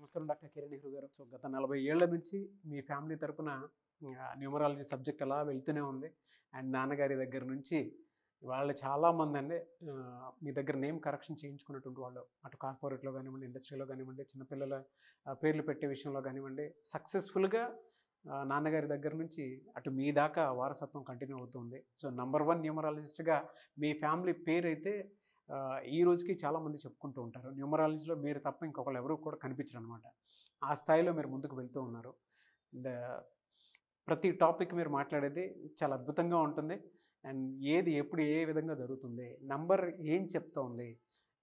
నమస్కారం డాక్టర్ కిరణ్ నెహ్రూ గారు. సో గత 40 ఏళ్ల నుంచి మీ ఫ్యామిలీ తరపున న్యూమరాలజీ సబ్జెక్ట్ అలా వెళ్తూనే ఉంది. అండ్ నాన్నగారి దగ్గర నుంచి వాళ్ళు చాలామంది అండి మీ దగ్గర నేమ్ కరెక్షన్ చేయించుకున్నటువంటి వాళ్ళు అటు కార్పొరేట్లో కానివ్వండి, ఇండస్ట్రీలో కానివ్వండి, చిన్నపిల్లల పేర్లు పెట్టే విషయంలో కానివ్వండి, సక్సెస్ఫుల్గా నాన్నగారి దగ్గర నుంచి అటు మీ దాకా వారసత్వం కంటిన్యూ అవుతుంది. సో నంబర్ 1 న్యూమరాలజిస్ట్గా మీ ఫ్యామిలీ పేరు అయితే ఈ రోజుకి చాలామంది చెప్పుకుంటూ ఉంటారు. న్యూమరాలజీలో మీరు తప్ప ఇంకొకరు ఎవరు కూడా కనిపించరు అనమాట. ఆ స్థాయిలో మీరు ముందుకు వెళ్తూ ఉన్నారు. అండ్ ప్రతి టాపిక్ మీరు మాట్లాడేది చాలా అద్భుతంగా ఉంటుంది. అండ్ ఏది ఎప్పుడు ఏ విధంగా జరుగుతుంది, నంబర్ ఏం చెప్తోంది,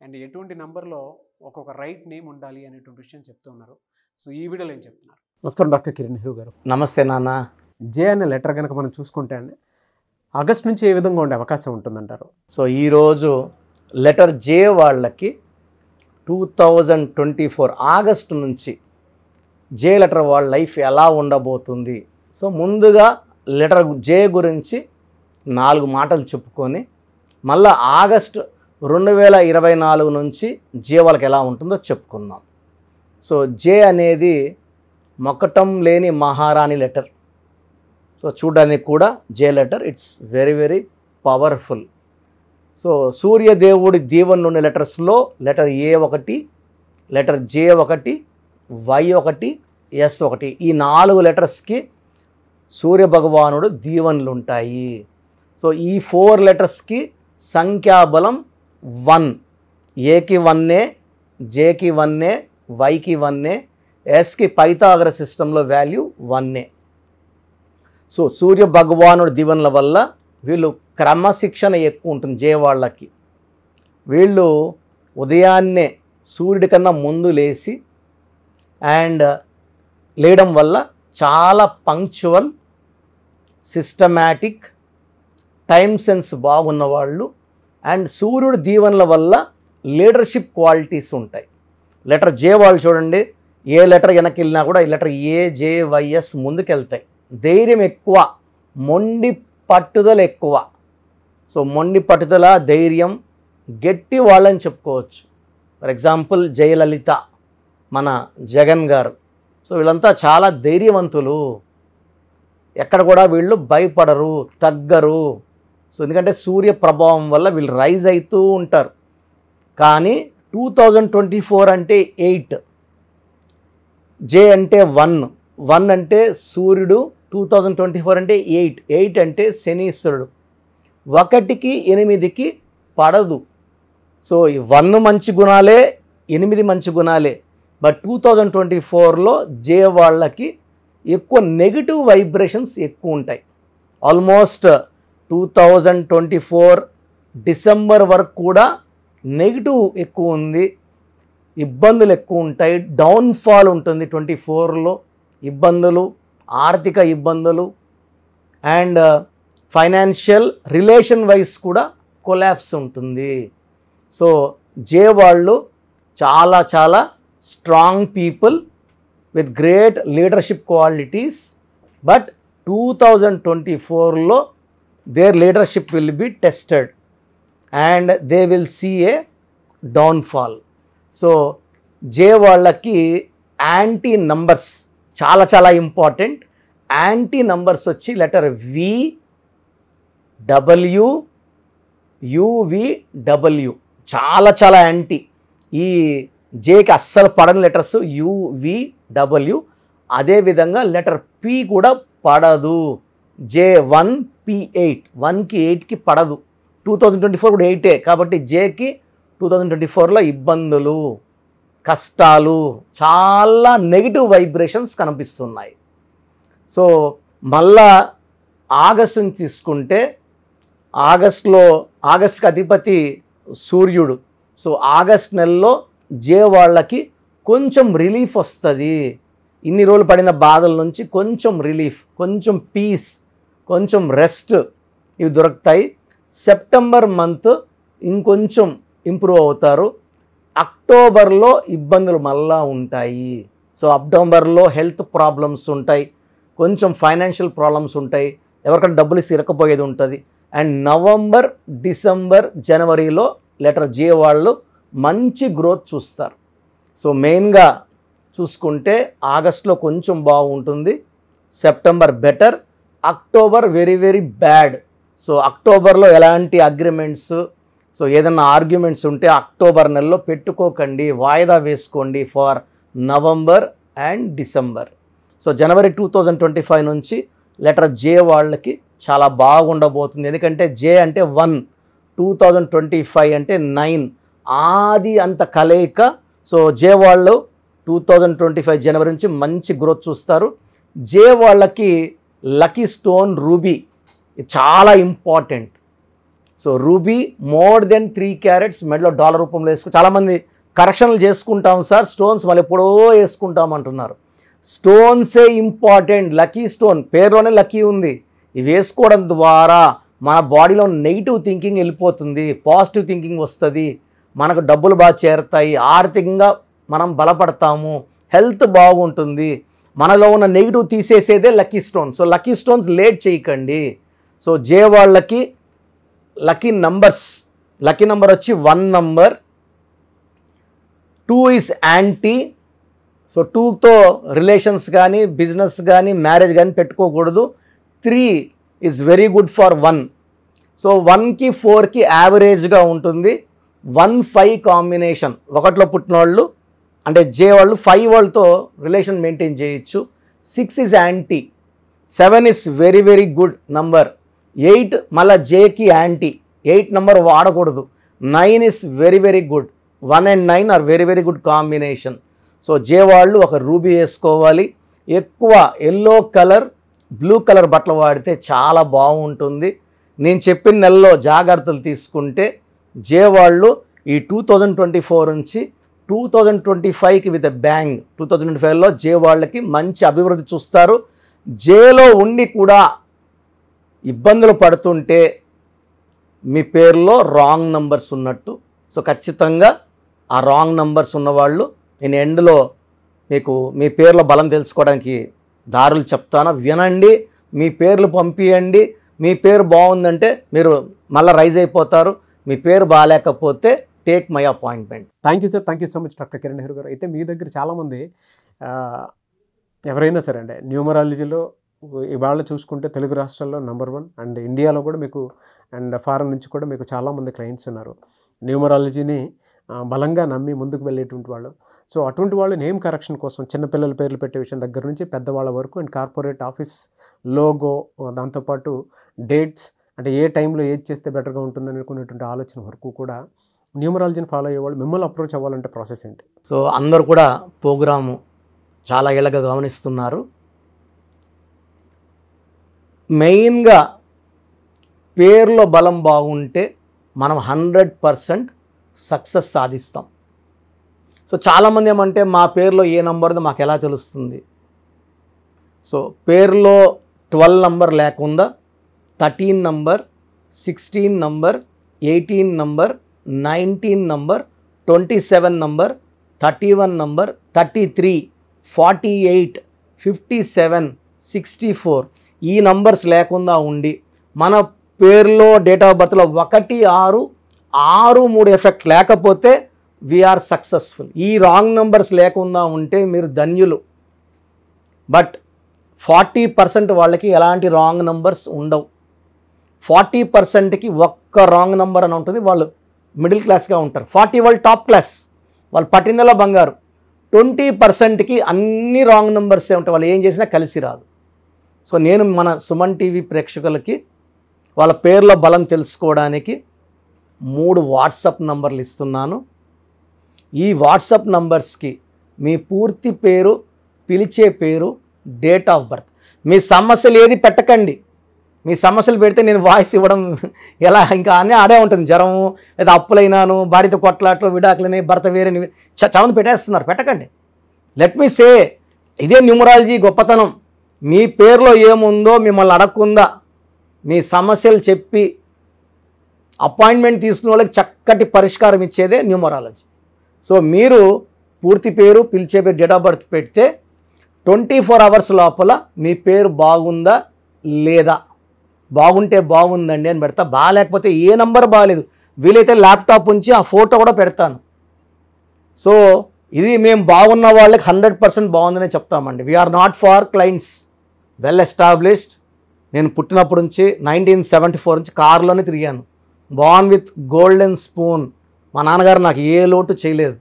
అండ్ ఎటువంటి నంబర్లో ఒక్కొక్క రైట్ నేమ్ ఉండాలి అనేటువంటి విషయం చెప్తూ ఉన్నారు. సో ఈ వీడియోలో ఏం చెప్తున్నారు? నమస్కారం డాక్టర్ కిరణ్ నెహ్రూ గారు. నమస్తే నాన్న. జే అనే లెటర్ కనుక మనం చూసుకుంటే అండి ఆగస్ట్ నుంచి ఏ విధంగా ఉండే అవకాశం ఉంటుందంటారు? సో ఈరోజు లెటర్ జే వాళ్ళకి 2024 ఆగస్టు నుంచి జే లెటర్ వాళ్ళ లైఫ్ ఎలా ఉండబోతుంది. సో ముందుగా లెటర్ జే గురించి 4 మాటలు చెప్పుకొని మళ్ళీ ఆగస్టు 2024 నుంచి జే వాళ్ళకి ఎలా ఉంటుందో చెప్పుకుందాం. సో జే అనేది మొక్కటం లేని మహారాణి లెటర్. సో చూడడానికి కూడా J letter it's very very powerful. So సూర్యదేవుడి దీవెన నుండి లెటర్స్లో లెటర్ ఏ ఒకటి, లెటర్ జే ఒకటి, వై ఒకటి, ఎస్ ఒకటి, ఈ 4 లెటర్స్కి సూర్య భగవానుడు దీవెనలు ఉంటాయి. సో ఈ 4 లెటర్స్కి సంఖ్యాబలం 1. ఏకి 1, జేకి 1, వైకి 1, ఎస్కి పైథాగరస్ సిస్టంలో వాల్యూ 1. సో సూర్య భగవానుడి దీవెనల వల్ల వీళ్ళు క్రమశిక్షణ ఎక్కువ ఉంటుంది. జే వాళ్ళకి వీళ్ళు ఉదయాన్నే సూర్యుడి కన్నా ముందు లేచి అండ్ లేయడం వల్ల చాలా పంక్చువల్, సిస్టమాటిక్, టైం సెన్స్ బాగున్న వాళ్ళు. అండ్ సూర్యుడి దీవెనల వల్ల లీడర్షిప్ క్వాలిటీస్ ఉంటాయి. లెటర్ జే వాళ్ళు చూడండి, ఏ లెటర్ వెనక్కి వెళ్ళినా కూడా ఈ లెటర్ ఏ, జే, వైఎస్ ముందుకెళ్తాయి. ధైర్యం ఎక్కువ, మొండి పట్టుదల ఎక్కువ. సో మొండి పట్టుదల, ధైర్యం, గట్టి వాళ్ళని చెప్పుకోవచ్చు. ఫర్ ఎగ్జాంపుల్ జయలలిత, మన జగన్ గారు. సో వీళ్ళంతా చాలా ధైర్యవంతులు. ఎక్కడ కూడా వీళ్ళు భయపడరు, తగ్గరు. సో ఎందుకంటే సూర్య ప్రభావం వల్ల వీళ్ళు రైజ్ అవుతూ ఉంటారు. కానీ 2024 అంటే 8, జే అంటే 1 అంటే సూర్యుడు, 2024 అంటే 8 అంటే శనీశ్వరుడు. 1కి 8కి పడదు. సో 1 మంచి గుణాలే, 8 మంచి గుణాలే. బట్ 2024లో జే వాళ్ళకి ఎక్కువ నెగిటివ్ వైబ్రేషన్స్ ఎక్కువ ఉంటాయి. ఆల్మోస్ట్ 2024 డిసెంబర్ వరకు కూడా నెగిటివ్ ఎక్కువ ఉంది, ఇబ్బందులు ఎక్కువ ఉంటాయి, డౌన్ఫాల్ ఉంటుంది. 24లో ఇబ్బందులు, ఆర్థిక ఇబ్బందులు అండ్ ఫైనాన్షియల్ రిలేషన్ వైజ్ కూడా కొలాప్స్ ఉంటుంది. సో జే వాళ్ళు చాలా చాలా strong people with great leadership qualities. But 2024లో their leadership will be tested and they will see a downfall. So J వాళ్ళకి యాంటీ నంబర్స్ చాలా చాలా ఇంపార్టెంట్. యాంటీ నంబర్స్ వచ్చి లెటర్ వి, డబ్ల్యూ, యువిడబ్ల్యూ చాలా చాలా యాంటీ. ఈ జేకి అస్సలు పడని లెటర్స్ యువిడబ్ల్యూ. అదేవిధంగా లెటర్ పి కూడా పడదు. J1, P8, 1కి 8కి పడదు. 2024 కూడా 8 కాబట్టి జేకి 2024లో ఇబ్బందులు, కష్టాలు, చాలా నెగిటివ్ వైబ్రేషన్స్ కనిపిస్తున్నాయి. సో మళ్ళా ఆగస్టు నుంచి తీసుకుంటే ఆగస్టుకి అధిపతి సూర్యుడు. సో ఆగస్ట్ నెలలో జే వాళ్ళకి కొంచెం రిలీఫ్ వస్తుంది. ఇన్ని రోజులు పడిన బాధల నుంచి కొంచెం రిలీఫ్, కొంచెం పీస్, కొంచెం రెస్ట్ ఇవి దొరుకుతాయి. సెప్టెంబర్ మంత్ ఇంకొంచెం ఇంప్రూవ్ అవుతారు. అక్టోబర్లో ఇబ్బందులు మళ్ళా ఉంటాయి. సో అక్టోబర్లో హెల్త్ ప్రాబ్లమ్స్ ఉంటాయి, కొంచెం ఫైనాన్షియల్ ప్రాబ్లమ్స్ ఉంటాయి, ఎవరికైనా డబ్బులు ఇరకపోయేది ఉంటుంది. అండ్ నవంబర్, డిసెంబర్, జనవరిలో లెటర్ జే వాళ్ళు మంచి గ్రోత్ చూస్తారు. సో మెయిన్గా చూసుకుంటే ఆగస్ట్లో కొంచెం బాగుంటుంది, September better, October very very bad. So అక్టోబర్లో ఎలాంటి అగ్రిమెంట్స్, సో ఏదైనా ఆర్గ్యుమెంట్స్ ఉంటే అక్టోబర్ నెలలో పెట్టుకోకండి, వాయిదా వేసుకోండి for November and December. So జనవరి 2025 నుంచి లెటర్ జే వాళ్ళకి చాలా బాగుండబోతుంది. ఎందుకంటే జే అంటే 1, 2025 అంటే 9, ఆది అంత కలయిక. సో జే వాళ్ళు 2025 జనవరి నుంచి మంచి గ్రోత్ చూస్తారు. జే వాళ్ళకి లక్కీ స్టోన్ రూబీ చాలా important. So ruby more than 3 carats మెడలో డాలర్ రూపంలో వేసుకు, చాలామంది కరెక్షన్లు చేసుకుంటాం సార్, స్టోన్స్ మళ్ళీ ఎప్పుడో వేసుకుంటాం అంటున్నారు. స్టోన్సే ఇంపార్టెంట్. లక్కీ స్టోన్ పేరులోనే లక్కీ ఉంది. ఇవి వేసుకోవడం ద్వారా మన బాడీలో నెగిటివ్ థింకింగ్ వెళ్ళిపోతుంది, పాజిటివ్ థింకింగ్ వస్తుంది, మనకు డబ్బులు బాగా చేరుతాయి, ఆర్థికంగా మనం బలపడతాము, హెల్త్ బాగుంటుంది. మనలో ఉన్న నెగిటివ్ తీసేసేదే lucky stone. So lucky stones late చేయకండి. సో జే వాళ్ళకి లక్కీ నంబర్స్, లక్కీ నంబర్ వచ్చి 1 నంబర్, 2 ఈజ్ యాంటీ. సో 2తో రిలేషన్స్ కానీ బిజినెస్ కానీ మ్యారేజ్ కానీ పెట్టుకోకూడదు. 3 is very good for 1. So 1కి 4కి యావరేజ్గా ఉంటుంది. 1-5 కాంబినేషన్, 1లో పుట్టిన వాళ్ళు అంటే జే వాళ్ళు 5 వాళ్ళతో రిలేషన్ మెయింటైన్ చేయొచ్చు. 6 is anti, 7 is very very good number, 8 మళ్ళీ జేకి యాంటీ, 8 నంబర్ వాడకూడదు. 9 is very very good, 1 and 9 are very very good combination. So J వాళ్ళు ఒక రూబీ వేసుకోవాలి. ఎక్కువ ఎల్లో కలర్, బ్లూ కలర్ బట్టలు వాడితే చాలా బాగుంటుంది. నేను చెప్పిన నెలలో జాగ్రత్తలు తీసుకుంటే జే వాళ్ళు ఈ 2024 నుంచి 2025కి విత్ బ్యాంగ్, 2025లో జే వాళ్ళకి మంచి అభివృద్ధి చూస్తారు. జేలో ఉండి కూడా ఇబ్బందులు పడుతుంటే మీ పేరులో రాంగ్ నంబర్స్ ఉన్నట్టు. సో ఖచ్చితంగా ఆ రాంగ్ నంబర్స్ ఉన్నవాళ్ళు నేను ఎండ్లో మీకు మీ పేర్ల బలం తెలుసుకోవడానికి దారులు చెప్తాను, వినండి, మీ పేర్లు పంపియండి. మీ పేరు బాగుందంటే మీరు మళ్ళీ రైజ్ అయిపోతారు, మీ పేరు బాగాలేకపోతే take my appointment. Thank you sir, thank you so much doctor Kiran Nehru గారు. అయితే మీ దగ్గర చాలామంది ఎవరైనా సరే అంటే న్యూమరాలజీలో ఇవాళ చూసుకుంటే తెలుగు రాష్ట్రాల్లో నెంబర్ 1 అండ్ ఇండియాలో కూడా మీకు అండ్ ఫారెన్ నుంచి కూడా మీకు చాలామంది క్లయింట్స్ ఉన్నారు న్యూమరాలజీని బలంగా నమ్మి ముందుకు వెళ్ళేటువంటి వాళ్ళు. సో అటువంటి వాళ్ళు నేమ్ కరెక్షన్ కోసం చిన్నపిల్లల పేర్లు పెట్టే విషయం దగ్గర నుంచి పెద్దవాళ్ళ వరకు అండ్ కార్పొరేట్ ఆఫీస్ లోగో, దాంతోపాటు డేట్స్ అంటే ఏ టైంలో ఏది చేస్తే బెటర్గా ఉంటుందని అనుకునేటువంటి ఆలోచన వరకు కూడా న్యూమరాలజీని ఫాలో అయ్యేవాళ్ళు మిమ్మల్ని అప్రోచ్ అవ్వాలంటే ప్రాసెస్ ఏంటి? సో అందరూ కూడా ప్రోగ్రాము చాలా ఏళ్ళగా గమనిస్తున్నారు. మెయిన్గా పేర్లో బలం బాగుంటే మనం 100% సక్సెస్ సాధిస్తాం. సో చాలామంది ఏమంటే మా పేరులో ఏ నంబర్దో మాకు ఎలా తెలుస్తుంది? సో పేరులో 12 నంబర్ లేకుండా 13 number, 16 number, 18 number, 19 number, 27 number, 31 number, 33, 48, 57, 64 ఈ నంబర్స్ లేకుండా ఉండి మన పేరులో డేట్ ఆఫ్ బర్త్లో 1, 6, 6, 3 ఎఫెక్ట్ లేకపోతే వీఆర్ సక్సెస్ఫుల్. ఈ రాంగ్ నంబర్స్ లేకుండా ఉంటే మీరు ధన్యులు. బట్ 40% వాళ్ళకి ఎలాంటి రాంగ్ నంబర్స్ ఉండవు. 40%కి ఒక్క రాంగ్ నంబర్ అని ఉంటుంది, వాళ్ళు మిడిల్ క్లాస్గా ఉంటారు. 40 వాళ్ళు టాప్ క్లాస్, వాళ్ళు పట్టిందల్లా బంగారు. 20%కి అన్ని రాంగ్ నంబర్సే ఉంటాయి, వాళ్ళు ఏం చేసినా కలిసి రాదు. సో నేను మన సుమన్ టీవీ ప్రేక్షకులకి వాళ్ళ పేర్ల బలం తెలుసుకోవడానికి 3 వాట్సాప్ నంబర్లు ఇస్తున్నాను. ఈ వాట్సాప్ నంబర్స్కి మీ పూర్తి పేరు, పిలిచే పేరు, డేట్ ఆఫ్ బర్త్, మీ సమస్యలు ఏది పెట్టకండి. మీ సమస్యలు పెడితే నేను వాయిస్ ఇవ్వడం ఎలా ఇంకా అన్నీ ఆడే ఉంటుంది. జ్వరము లేదా అప్పులైనాను, భార్యతో కొట్లాట్లు, విడాకులని, భర్త వేరేని చాలామంది పెట్టేస్తున్నారు. పెట్టకండి. లెట్ మీ సే, ఇదే న్యూమరాలజీ గొప్పతనం. మీ పేరులో ఏముందో మిమ్మల్ని అడగకుండా మీ సమస్యలు చెప్పి అపాయింట్మెంట్ తీసుకునే వాళ్ళకి చక్కటి పరిష్కారం ఇచ్చేదే న్యూమరాలజీ. సో మీరు పూర్తి పేరు, పిలిచే పేరు, డేట్ ఆఫ్ బర్త్ పెడితే 24 అవర్స్ లోపల మీ పేరు బాగుందా లేదా, బాగుంటే బాగుందండి అని పెడతా, బాగాలేకపోతే ఏ నంబర్ బాగాలేదు వీలైతే ల్యాప్టాప్ ఉంచి ఆ ఫోటో కూడా పెడతాను. సో ఇది మేము బాగున్న వాళ్ళకి 100% బాగుందనే చెప్తామండి. We are not far clients, well established. నేను పుట్టినప్పటి నుంచి 1974 నుంచి కార్లోనే తిరిగాను. Born with golden spoon. మా నాన్నగారు నాకు ఏ లోటు చేయలేదు.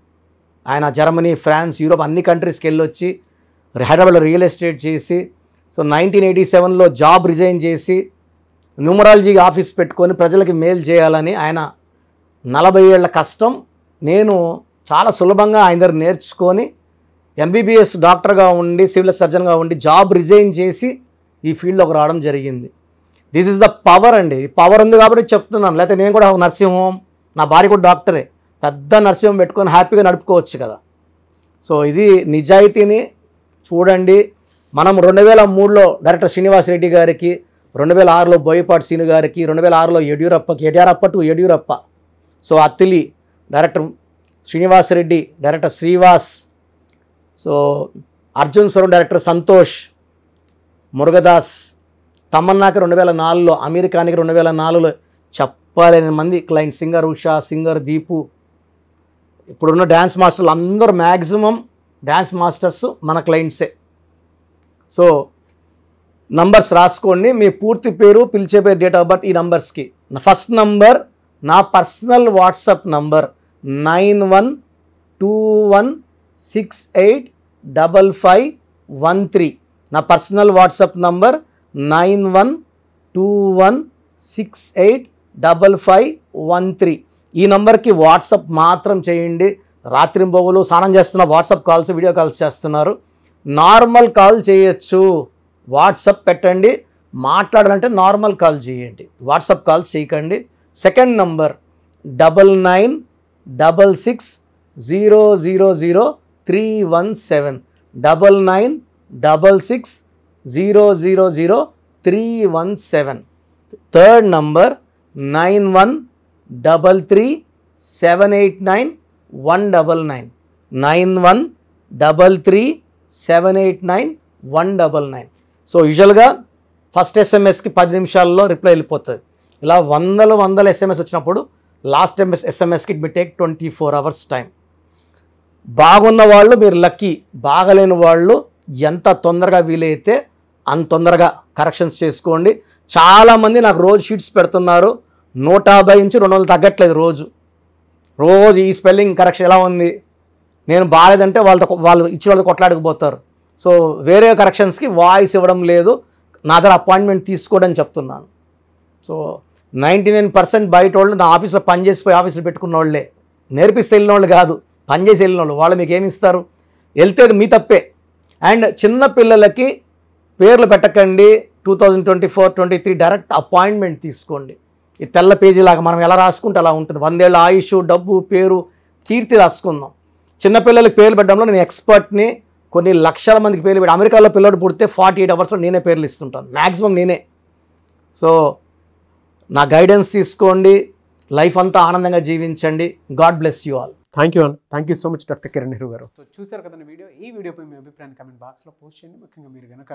ఆయన జర్మనీ, ఫ్రాన్స్, యూరోప్ అన్ని కంట్రీస్కి వెళ్ళొచ్చి హైదరాబాద్లో రియల్ ఎస్టేట్ చేసి, సో 1987లో జాబ్ రిజైన్ చేసి న్యూమరాలజీ ఆఫీస్ పెట్టుకొని ప్రజలకి మేలు చేయాలని ఆయన 40 ఏళ్ల కష్టం నేను చాలా సులభంగా ఆయన దగ్గర నేర్చుకొని ఎంబీబీఎస్ డాక్టర్గా ఉండి, సివిల్ సర్జన్గా ఉండి జాబ్ రిజైన్ చేసి ఈ ఫీల్డ్లోకి రావడం జరిగింది. దిస్ ఈజ్ ద పవర్ అండి. పవర్ ఉంది కాబట్టి చెప్తున్నాను. లేకపోతే నేను కూడా నర్సింగ్ హోమ్, నా భార్య కూడా డాక్టరే, పెద్ద నర్సింగ్ హోమ్ పెట్టుకొని హ్యాపీగా నడుపుకోవచ్చు కదా. సో ఇది నిజాయితీని చూడండి. మనం 2003లో డైరెక్టర్ శ్రీనివాస్ రెడ్డి గారికి, 2006లో బోయపాటి సీను గారికి, 2006లో యడ్యూరప్ప టు యడ్యూరప్ప, so Attili director Srinivas Reddy, director Srivas, so Arjun స్వరం డైరెక్టర్ సంతోష్, మురుగదాస్, తమన్నాకి 2004లో, అమెరికానికి 2004లో చెప్పలేని మంది client, singer Usha, singer Deepu, ఇప్పుడున్న డ్యాన్స్ మాస్టర్లు అందరూ మ్యాక్సిమం డ్యాన్స్ మాస్టర్స్ మన క్లయింట్సే. సో నంబర్స్ రాసుకోండి. మీ పూర్తి పేరు, పిలిచే పేరు, డేట్ ఆఫ్ బర్త్ ఈ నంబర్స్కి. ఫస్ట్ నంబర్ నా పర్సనల్ వాట్సాప్ నంబర్ 9121685513. నా పర్సనల్ వాట్సాప్ నంబర్ 9121685513. ఈ నంబర్కి వాట్సాప్ మాత్రం చేయండి. రాత్రింబొగులు స్నానం చేస్తున్న వాట్సాప్ కాల్స్, వీడియో కాల్స్ చేస్తున్నారు. నార్మల్ కాల్ చేయొచ్చు, వాట్సాప్ పెట్టండి. మాట్లాడాలంటే నార్మల్ కాల్ చేయండి, వాట్సాప్ కాల్స్ చేయకండి. Second number 9966000317, 9966000317. Third number 9133789199, 9133789199. So యూజువల్గా ఫస్ట్ ఎస్ఎంఎస్కి 10 నిమిషాల్లో రిప్లై వెళ్ళిపోతుంది. ఇలా వందల ఎస్ఎంఎస్ వచ్చినప్పుడు లాస్ట్ ఎస్ఎంఎస్కి it may take 24 hours time. బాగున్న వాళ్ళు మీరు లక్కీ, బాగలేని వాళ్ళు ఎంత తొందరగా వీలైతే అంత తొందరగా కరెక్షన్స్ చేసుకోండి. చాలామంది నాకు రోజు షీట్స్ పెడుతున్నారు, 150 నుంచి 200 తగ్గట్లేదు రోజు. ఈ స్పెల్లింగ్ కరెక్షన్ ఎలా ఉంది, నేను బాగాలేదంటే వాళ్ళు ఇచ్చిన వాళ్ళతో కొట్లాడకపోతారు. సో వేరే కరెక్షన్స్కి వాయిస్ ఇవ్వడం లేదు, నా దగ్గర అపాయింట్మెంట్ తీసుకోవడం చెప్తున్నాను. సో 99% బయట వాళ్ళు నా ఆఫీస్లో పనిచేసిపోయి ఆఫీస్లో పెట్టుకున్న వాళ్ళే, నేర్పిస్తే వెళ్ళిన వాళ్ళు కాదు, పనిచేసి వెళ్ళిన వాళ్ళు. వాళ్ళు మీకు ఏమి ఇస్తారు? వెళ్తే మీ తప్పే. అండ్ చిన్న పిల్లలకి పేర్లు పెట్టకండి. 2024-23 డైరెక్ట్ అపాయింట్మెంట్ తీసుకోండి. ఈ తెల్ల పేజీలాగా మనం ఎలా రాసుకుంటే అలా ఉంటుంది. 100 ఏళ్ళ ఆయుష్, డబ్బు, పేరు, కీర్తి రాసుకుందాం. చిన్నపిల్లలకి పేర్లు పెట్టడంలో నేను ఎక్స్పర్ట్ని. కొన్ని లక్షల మందికి పేర్లు పెట్టి, అమెరికాలో పిల్లడు పుడితే 48 hours నేనే పేర్లు ఇస్తుంటాను, మ్యాక్సిమం నేనే. సో నా గైడెన్స్ తీసుకోండి, లైఫ్ అంతా ఆనందంగా జీవించండి. God bless you all. Thank you అండి. Thank you so much doctor Kiran Nehru గారు. సో చూసారు కదండి వీడియో. ఈ వీడియోపై మీ అభిప్రాయాన్ని కామెంట్ బాక్స్లో పోస్ట్ చేయండి. ముఖ్యంగా మీరు కనుక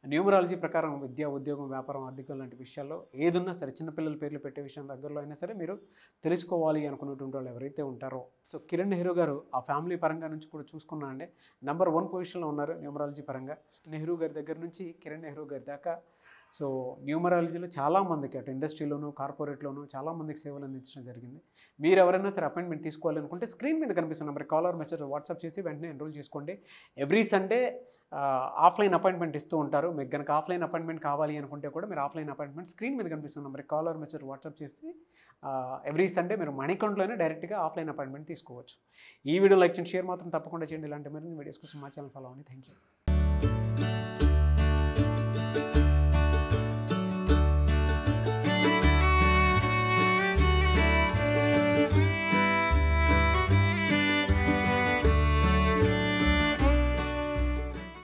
న్యూమరాలజీ ప్రకారం విద్య, ఉద్యోగం, వ్యాపారం, ఆర్థికం లాంటి విషయాల్లో ఏదున్నా సరే, చిన్నపిల్లల పేర్లు పెట్టే విషయం దగ్గరలో అయినా సరే మీరు తెలుసుకోవాలి అనుకున్నటువంటి వాళ్ళు ఎవరైతే ఉంటారో, సో కిరణ్ నెహ్రూ గారు ఆ ఫ్యామిలీ పరంగా నుంచి కూడా చూసుకున్నా అండి నెంబర్ 1 పొజిషన్లో ఉన్నారు న్యూమరాలజీ పరంగా. నెహ్రూ గారి దగ్గర నుంచి కిరణ్ నెహ్రూ గారి దాకా సో న్యూమరాలజీలో చాలామందికి అటు ఇండస్ట్రీలోను, కార్పొరేట్లోను చాలామందికి సేవలు అందించడం జరిగింది. మీరు ఎవరైనా సరే అపాయింట్మెంట్ తీసుకోవాలనుకుంటే స్క్రీన్ మీద కనిపిస్తున్న number call or message WhatsApp చేసి వెంటనే ఎన్రోల్ చేసుకోండి. ఎవ్రీ సండే ఆఫ్లైన్ అపాయింట్మెంట్ ఇస్తూ ఉంటారు. మీకు కనుక ఆఫ్లైన్ అపాయింట్మెంట్ కావాలి అనుకుంటే కూడా మీరు ఆఫ్లైన్ అపాయింట్మెంట్ స్క్రీన్ మీద కనిపిస్తున్న number call or message WhatsApp చేసి ఎవ్రీ సండే మీరు మణికంట్లోనే డైరెక్ట్గా ఆఫ్లైన్ అపాయింట్మెంట్ తీసుకోవచ్చు. ఈ వీడియో లైక్ చేయండి, షేర్ మాత్రం తప్పకుండా చేయండి. ఇలాంటి మరిన్ని వీడియోస్ కోసం మా ఛానల్ ఫాలో అవ్వండి. Thank you.